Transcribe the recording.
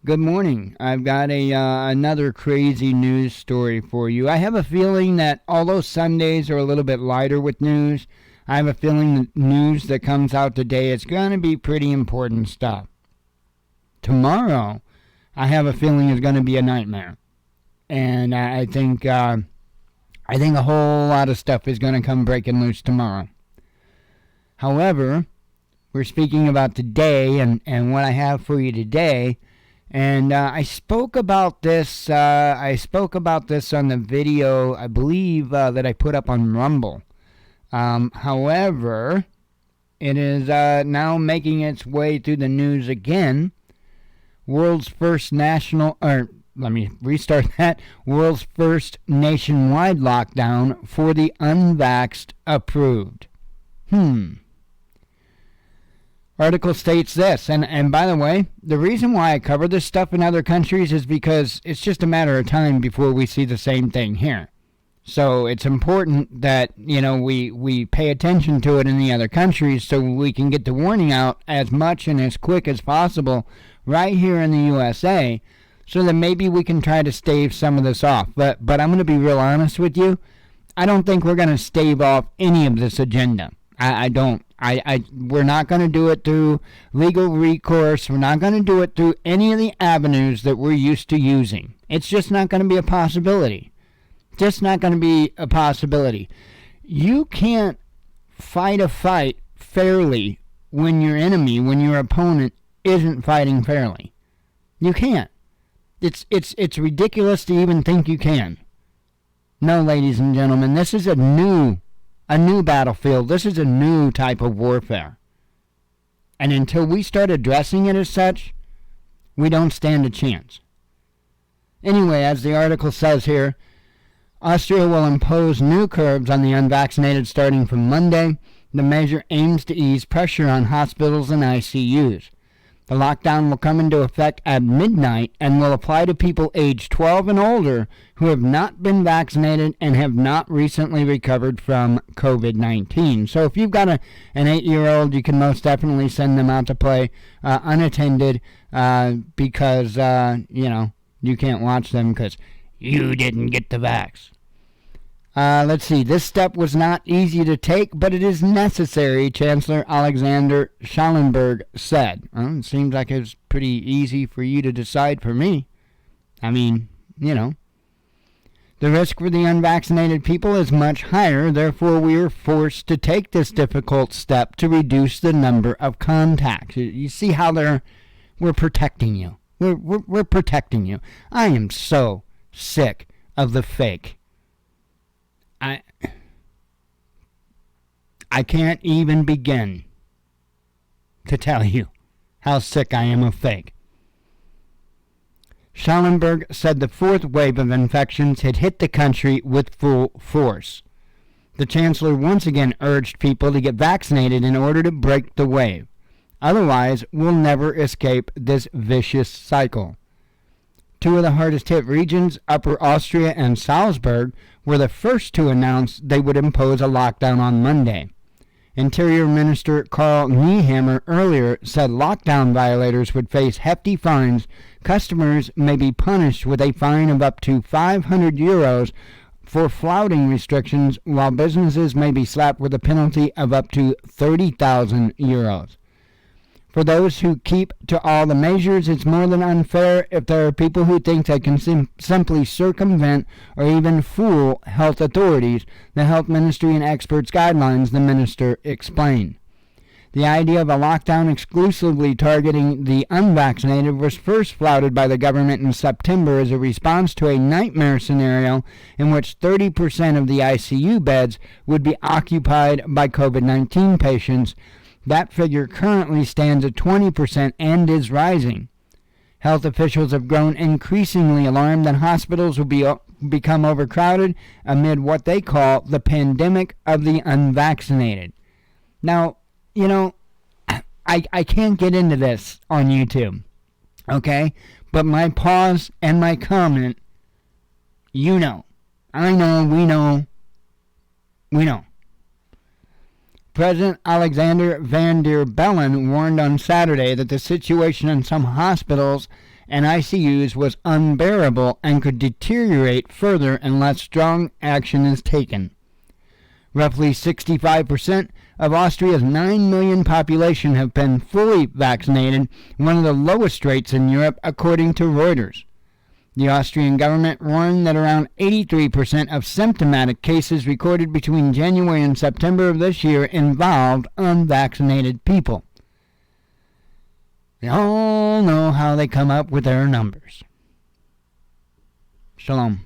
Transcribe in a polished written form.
Good morning. I've got another crazy news story for you. I have a feeling that although Sundays are a little bit lighter with news, I have a feeling the news that comes out today is going to be pretty important stuff. Tomorrow, I have a feeling is going to be a nightmare, and I think a whole lot of stuff is going to come breaking loose tomorrow. However, we're speaking about today and what I have for you today. And I spoke about this. I spoke about this on the video, I believe, that I put up on Rumble. However, it is now making its way through the news again. World's first national, or let me restart that. World's first nationwide lockdown for the unvaxxed approved. Article states this, and by the way, the reason why I cover this stuff in other countries is because it's just a matter of time before we see the same thing here. So it's important that, we pay attention to it in the other countries so we can get the warning out as much and as quick as possible right here in the USA so that maybe we can try to stave some of this off. But I'm going to be real honest with you. I don't think we're going to stave off any of this agenda. I don't. We're not going to do it through legal recourse. We're not going to do it through any of the avenues that we're used to using. It's just not going to be a possibility. Just not going to be a possibility. You can't fight a fight fairly when your enemy, when your opponent isn't fighting fairly. You can't. It's ridiculous to even think you can. No, ladies and gentlemen, this is a new battlefield. This is a new type of warfare. And until we start addressing it as such, we don't stand a chance. Anyway, as the article says here, Austria will impose new curbs on the unvaccinated starting from Monday. The measure aims to ease pressure on hospitals and ICUs. The lockdown will come into effect at midnight and will apply to people aged 12 and older who have not been vaccinated and have not recently recovered from COVID-19. So if you've got an 8-year-old, you can most definitely send them out to play unattended because, you can't watch them because you didn't get the vax. Let's see. This step was not easy to take, but it is necessary, Chancellor Alexander Schallenberg said. Well, it seems like it's pretty easy for you to decide for me. I mean, The risk for the unvaccinated people is much higher, therefore we are forced to take this difficult step to reduce the number of contacts. You see how we're protecting you. We're protecting you. I am so sick of the fake. I can't even begin to tell you how sick I am of fake. Schallenberg said the fourth wave of infections had hit the country with full force. The chancellor once again urged people to get vaccinated in order to break the wave. Otherwise, we'll never escape this vicious cycle. Two of the hardest hit regions, Upper Austria and Salzburg, were the first to announce they would impose a lockdown on Monday. Interior Minister Karl Nehammer earlier said lockdown violators would face hefty fines. Customers may be punished with a fine of up to 500 euros for flouting restrictions, while businesses may be slapped with a penalty of up to 30,000 euros. For those who keep to all the measures, it's more than unfair if there are people who think they can simply circumvent or even fool health authorities, the health ministry and experts' guidelines, the minister explained. The idea of a lockdown exclusively targeting the unvaccinated was first flouted by the government in September as a response to a nightmare scenario in which 30% of the ICU beds would be occupied by COVID-19 patients. That figure currently stands at 20% and is rising. Health officials have grown increasingly alarmed that hospitals will become overcrowded amid what they call the pandemic of the unvaccinated. Now, I can't get into this on YouTube, okay? But my pause and my comment, I know, we know. President Alexander Van der Bellen warned on Saturday that the situation in some hospitals and ICUs was unbearable and could deteriorate further unless strong action is taken. Roughly 65% of Austria's 9 million population have been fully vaccinated, one of the lowest rates in Europe, according to Reuters. The Austrian government warned that around 83% of symptomatic cases recorded between January and September of this year involved unvaccinated people. We all know how they come up with their numbers. Shalom.